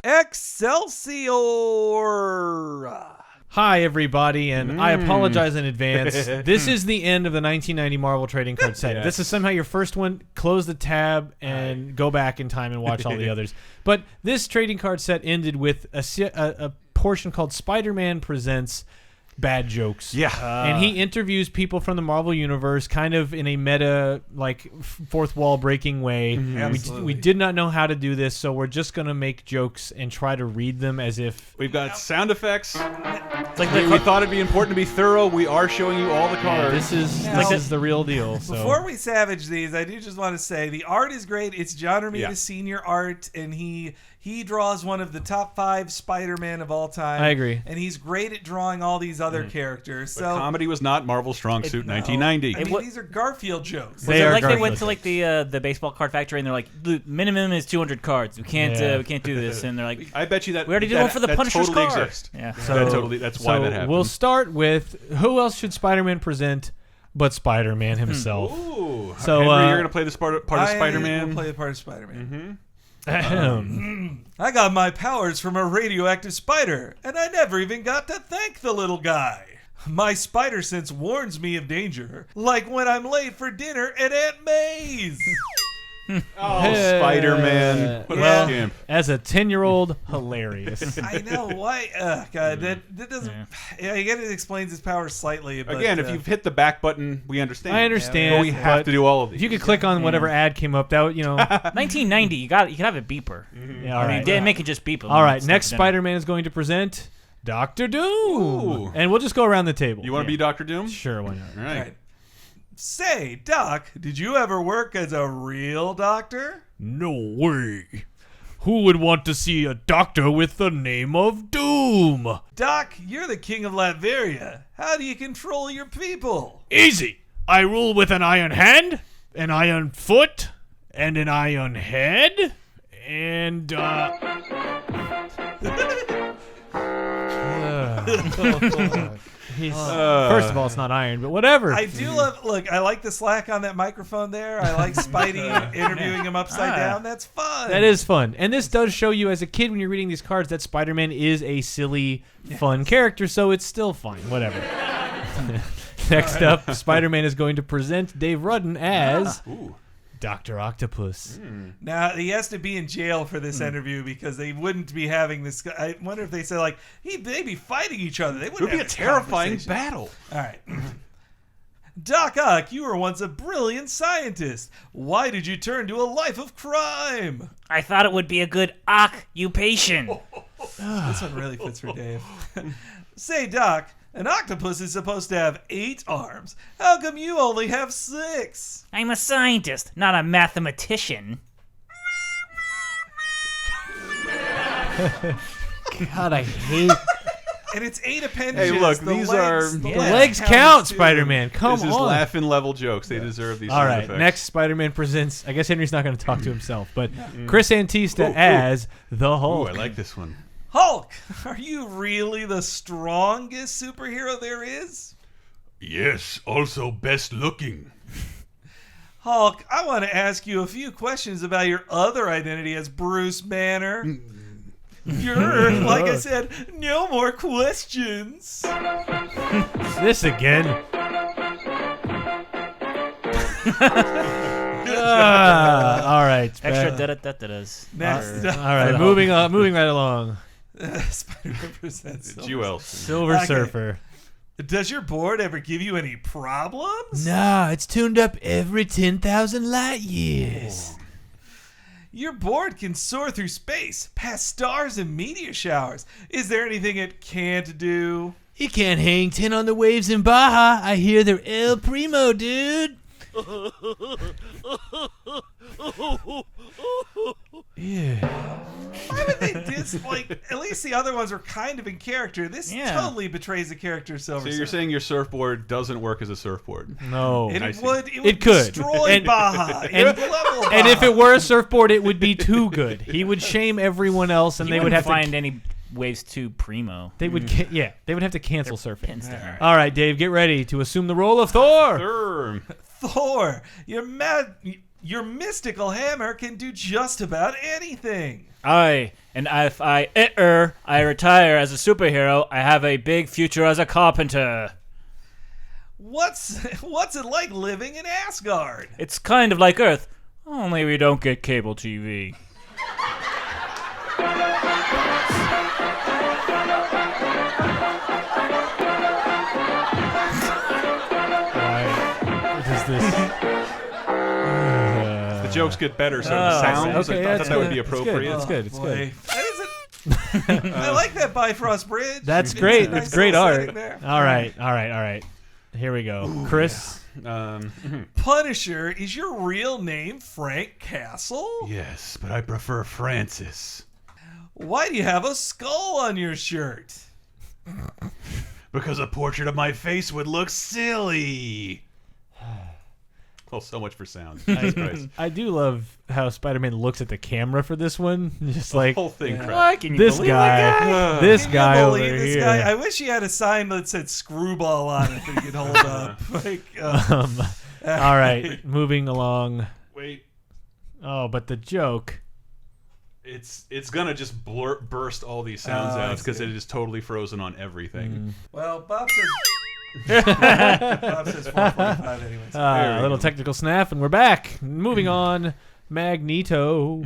Excelsior! Hi, everybody, and I apologize in advance. This is the end of the 1990 Marvel trading card set. Yes. This is somehow your first one. Close the tab and go back in time and watch all the others. But this trading card set ended with a portion called Spider-Man Presents Bad Jokes. Yeah. And he interviews people from the Marvel Universe kind of in a meta, like, fourth wall breaking way. We did not know how to do this, so we're just going to make jokes and try to read them as if... We've got sound effects. It's like We thought it'd be important to be thorough. We are showing you all the cards. This is the real deal. So. Before we savage these, I do just want to say the art is great. It's John Romita's senior art, and he draws one of the top 5 Spider-Man of all time. I agree. And he's great at drawing all these other characters. But So comedy was not Marvel's strong suit in 1990. I mean, these are Garfield jokes. They are like they Garfield went to like the baseball card factory and they're like, the minimum is 200 cards. We can't do this. And they're like, I bet you that we already did one for the Punisher's totally car. exists. Yeah. That's why that happened. We'll start with who else should Spider-Man present but Spider-Man himself. Ooh. So, Henry, you're going to play this part of Spider-Man? I will play the part of Spider-Man. Ahem. I got my powers from a radioactive spider, and I never even got to thank the little guy. My spider sense warns me of danger, like when I'm late for dinner at Aunt May's. Spider-Man. What Yeah. a scamp. As a 10-year-old, hilarious. I know why. God, that doesn't. Yeah, I guess it explains his powers slightly. But, Again, if you've hit the back button, we understand. I understand. But we have but to do all of these. If you could click on whatever ad came up, that would, 1990, you can have a beeper. Yeah, all I mean, right. didn't make it just beep. All right, next Spider-Man is going to present Doctor Doom. Ooh. And we'll just go around the table. You want to be Dr. Doom? Sure, why not? All right. All right. Say, Doc, did you ever work as a real doctor? No way. Who would want to see a doctor with the name of Doom? Doc, you're the king of Latveria. How do you control your people? Easy. I rule with an iron hand, an iron foot, and an iron head. And, first of all, it's not iron, but whatever. I do love. Look, I like the slack on that microphone there. I like Spidey interviewing him upside down. That's fun. That is fun. And this does show you as a kid when you're reading these cards that Spider-Man is a silly, fun character, so it's still fine. Whatever. Next up, Spider-Man is going to present Dave Rudden as Dr. Octopus. Now, he has to be in jail for this interview because they wouldn't be having this. I wonder if they said, like, they'd be fighting each other. They It wouldn't would be a have this terrifying conversation. battle. All right. Doc Ock, you were once a brilliant scientist. Why did you turn to a life of crime? I thought it would be a good occupation. This one really fits for Dave. Say, Doc, an octopus is supposed to have 8 arms. How come you only have 6? I'm a scientist, not a mathematician. God, I hate... And it's 8 appendages. Hey, look, The these legs- are- the The legs count, too. Spider-Man. Come This is on. laughing level jokes. They deserve these All sound right, effects. next Spider-Man presents... I guess Henry's not going to talk to himself, but Chris Antista as the Ooh, Hulk. I like this one. Hulk, are you really the strongest superhero there is? Yes, also best looking. Hulk, I want to ask you a few questions about your other identity as Bruce Banner. You're, like I said, no more questions. This again. All right. Extra da-da-da-da-das. Next All right, moving right along. Spider-Man presents Jewel. Silver Okay. Surfer. Does your board ever give you any problems? Nah, it's tuned up every 10,000 light years. Your board can soar through space, past stars and meteor showers. Is there anything it can't do? You can't hang 10 on the waves in Baja. I hear they're El Primo, dude. Yeah. Why would they at least the other ones were kind of in character. This totally betrays the character of Silver So Surfer. you're saying your surfboard doesn't work as a surfboard? No. It I see. would It could. destroy And- Baja. It would level Baja. And if it were a surfboard, it would be too good. He would shame everyone else, and You they would wouldn't have find to. any waves too primo. They would, they would have to cancel surfing. Pins down. All right, Dave, get ready to assume the role of Thor. Sure. Thor, Your mystical hammer can do just about anything. And if I retire as a superhero, I have a big future as a carpenter. What's it like living in Asgard? It's kind of like Earth, only we don't get cable TV. Why does this? The jokes get better, so the sounds. okay, I that's thought that would good. be It's good. appropriate. It's good. It's good. Boy, that isn't. I like that Bifrost Bridge. That's It's great. a nice It's great little art. setting there. All right. Here we go. Chris. Punisher, is your real name Frank Castle? Yes, but I prefer Francis. Why do you have a skull on your shirt? Because a portrait of my face would look silly. Well, so much for sound. Jesus Christ. I do love how Spider-Man looks at the camera for this one. Just like The whole thing crap. What? Can you this believe guy, that this Can you guy over believe this here. guy? I wish he had a sign that said screwball on it that he could hold up. Like, All right, moving along. Wait, Oh, but the joke. it's gonna just burst all these sounds Oh, I out because see. it is totally frozen on everything. well, Bob says. Bob says 4:45 anyways. A little technical snap, and we're back. Moving on. Magneto.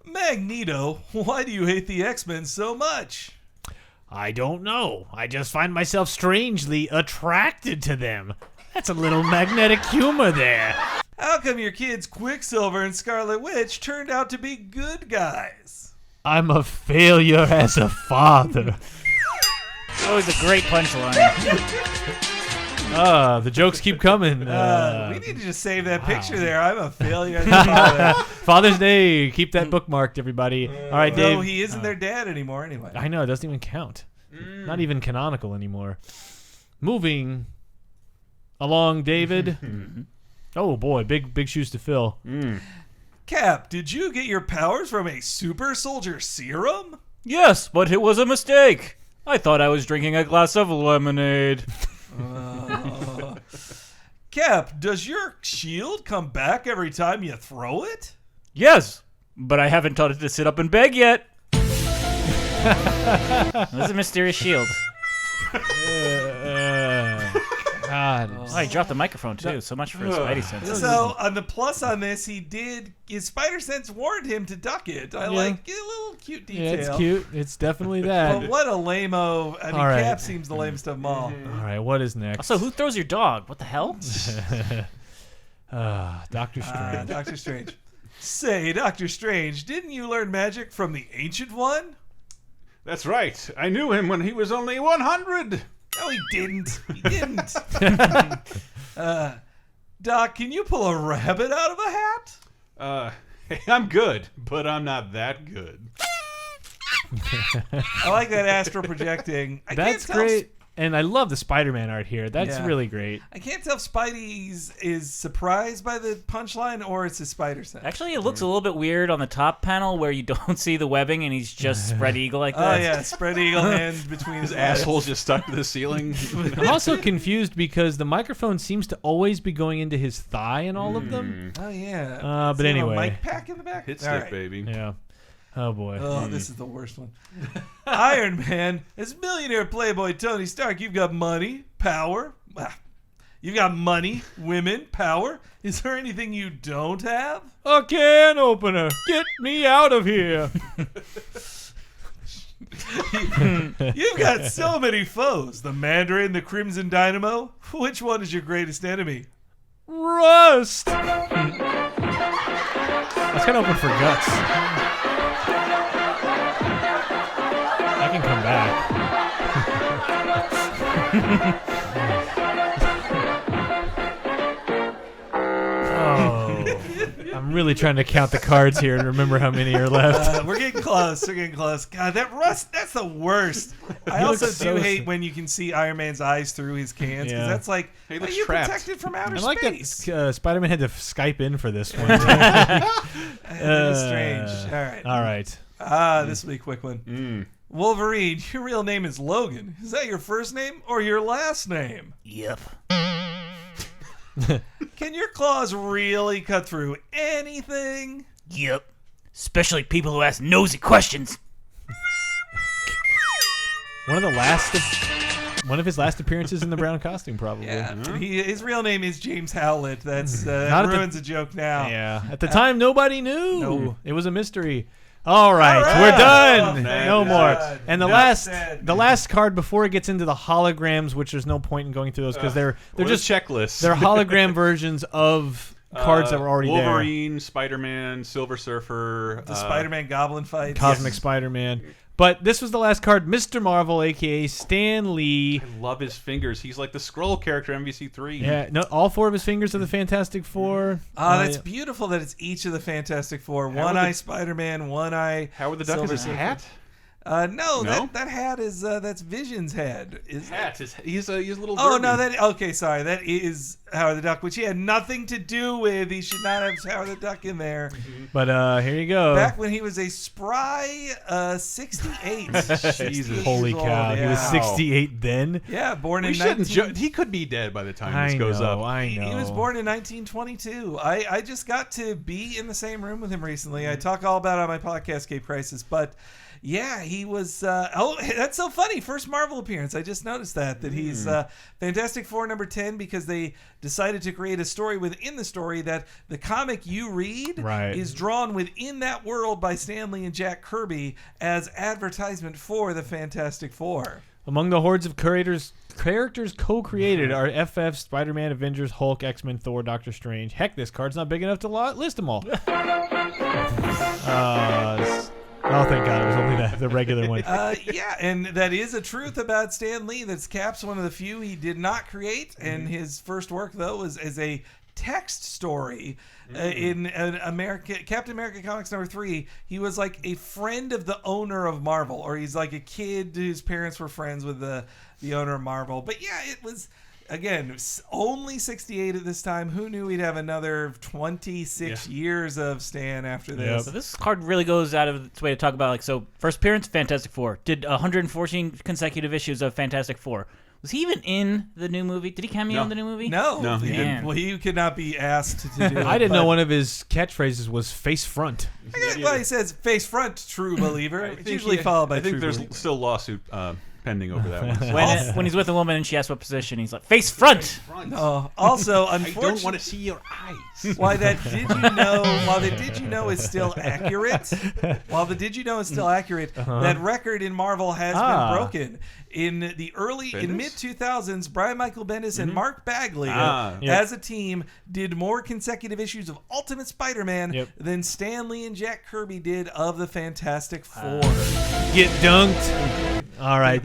Magneto, why do you hate the X-Men so much? I don't know. I just find myself strangely attracted to them. That's a little magnetic humor there. How come your kids Quicksilver and Scarlet Witch turned out to be good guys? I'm a failure as a father. Always a great punchline. The jokes keep coming. We need to just save that picture there. I'm a failure. as a father. Father's Day. Keep that bookmarked, everybody. All right, Dave. No, he isn't their dad anymore anyway. I know, it doesn't even count. Not even canonical anymore. Moving along, David. Oh boy, big shoes to fill. Cap, did you get your powers from a super soldier serum? Yes, but it was a mistake. I thought I was drinking a glass of lemonade. Cap, does your shield come back every time you throw it? Yes, but I haven't taught it to sit up and beg yet. That's a mysterious shield. God. Oh, he dropped the microphone too. So much for his spidey senses. So on the plus on this, his spider sense warned him to duck it. I like a little cute detail. Yeah, it's cute. It's definitely that. But what a lame-o. I mean, All right. Cap seems the lamest of them all. All right, what is next? Also, who throws your dog? What the hell? Doctor Strange. Doctor Strange. Say, Doctor Strange, didn't you learn magic from the Ancient One? That's right. I knew him when he was only 100. No, he didn't. He didn't. Doc, can you pull a rabbit out of a hat? Hey, I'm good, but I'm not that good. I like that astral projecting. That's great. And I love the Spider-Man art here. That's Yeah. really great. I can't tell if Spidey is surprised by the punchline or it's his spider sense. Actually, it looks a little bit weird on the top panel where you don't see the webbing and he's just spread eagle like Oh that. yeah, spread eagle hand between his legs. Asshole's just stuck to the ceiling. I'm also confused because the microphone seems to always be going into his thigh in all of them. Oh yeah. But Does he have anyway. a mic pack in the back. Hit All stick, right. baby. Yeah. Oh boy. Oh, this is the worst one. Iron Man, as millionaire playboy Tony Stark, you've got money, power. You've got money, women, power. Is there anything you don't have? A can opener. Get me out of here. You've got so many foes. The Mandarin, the Crimson Dynamo. Which one is your greatest enemy? Rust. That's kind of open for guts. I can come back. I'm really trying to count the cards here and remember how many are left. We're getting close. We're getting close. God, that rust, that's the worst. I also looks do so hate when you can see Iron Man's eyes through his cans because Yeah. that's like, He are looks you trapped. protected from outer I like space? that Spider-Man had to Skype in for this one. That is strange. All right. All right. This will be a quick one. Wolverine, your real name is Logan. Is that your first name or your last name? Yep. Can your claws really cut through anything? Yep. Especially people who ask nosy questions. One of his last appearances in the brown costume, probably. Yeah. His real name is James Howlett. That's ruins a joke now. Yeah. At the time, nobody knew. No. It was a mystery. All right, we're done. No more. And the last card before it gets into the holograms, which there's no point in going through those because they're just checklists. They're hologram versions of cards that were already Wolverine, Spider-Man, Silver Surfer, the Spider-Man Goblin fight, Cosmic Spider-Man. But this was the last card, Mr. Marvel, a.k.a. Stan Lee. I love his fingers. He's like the Skrull character in MVC3. Yeah, no, all 4 of his fingers are the Fantastic Four. That's beautiful that it's each of the Fantastic Four. One eye Spider-Man, one eye Howard the Duck is his hat? No, that hat is that's Vision's head. He's a little. Oh derby. no, sorry, that is Howard the Duck, which he had nothing to do with. He should not have Howard the Duck in there. But here you go. Back when he was a spry 68. Jesus, holy cow, he was 68 then. Yeah, born in. He could be dead by the time this goes up. I know. He was born in 1922. I just got to be in the same room with him recently. I talk all about it on my podcast, Cape Crisis, but. Yeah, he was. That's so funny. First Marvel appearance. I just noticed that he's Fantastic Four number 10 because they decided to create a story within the story that the comic you read is drawn within that world by Stan Lee and Jack Kirby as advertisement for the Fantastic Four. Among the hordes of characters co-created are FF, Spider-Man, Avengers, Hulk, X-Men, Thor, Doctor Strange. Heck, this card's not big enough to list them all. Oh, thank God. It was only the regular one. Yeah, and that is a truth about Stan Lee. That's Cap's one of the few he did not create. And his first work, though, was as a text story in Captain America Comics number 3. He was like a friend of the owner of Marvel, or he's like a kid whose parents were friends with the owner of Marvel. But yeah, it was... Again, only 68 at this time. Who knew we'd have another 26 years of Stan after this? Yep. So this card really goes out of its way to talk about, first appearance, Fantastic Four. Did 114 consecutive issues of Fantastic Four. Was he even in the new movie? Did he cameo in the new movie? No. He didn't. Well, he could not be asked to do it. I didn't know one of his catchphrases was face front. I guess why he says face front, true believer. It's usually followed by true believer. I think there's still a lawsuit pending over that one. When he's with a woman and she asks what position, he's like, face front. Also, I unfortunately, don't want to see your eyes. While the did you know is still accurate, that record in Marvel has been broken. In the mid 2000s, Brian Michael Bendis and Mark Bagley, as a team, did more consecutive issues of Ultimate Spider-Man than Stan Lee and Jack Kirby did of the Fantastic Four. Get dunked. All right,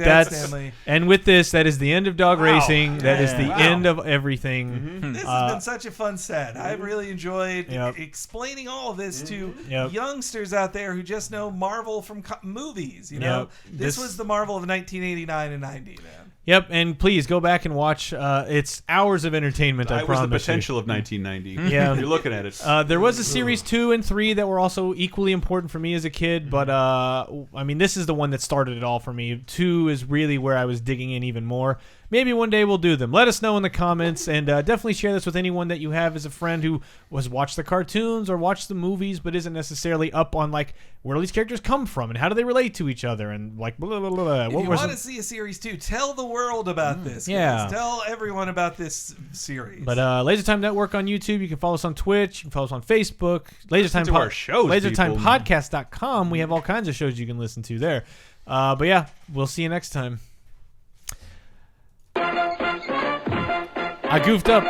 and with this, that is the end of dog racing. That is the end of everything. This has been such a fun set. I've really enjoyed explaining all of this to youngsters out there who just know Marvel from movies. You know, this was the Marvel of 1989 and 90, man. Yep, and please go back and watch. It's hours of entertainment, I promise. That was the potential of 1990. Yeah. You're looking at it. There was a series 2 and 3 that were also equally important for me as a kid, but I mean, this is the one that started it all for me. 2 is really where I was digging in even more. Maybe one day we'll do them. Let us know in the comments, and definitely share this with anyone that you have as a friend who has watched the cartoons or watched the movies but isn't necessarily up on, like, where do these characters come from and how do they relate to each other and, like, blah, blah, blah, blah. If you want to see a series 2, tell the world about this. Guys. Tell everyone about this series. But Laser Time Network on YouTube. You can follow us on Twitch. You can follow us on Facebook. LaserTimePodcast.com. We have all kinds of shows you can listen to there. But yeah, we'll see you next time. I goofed up.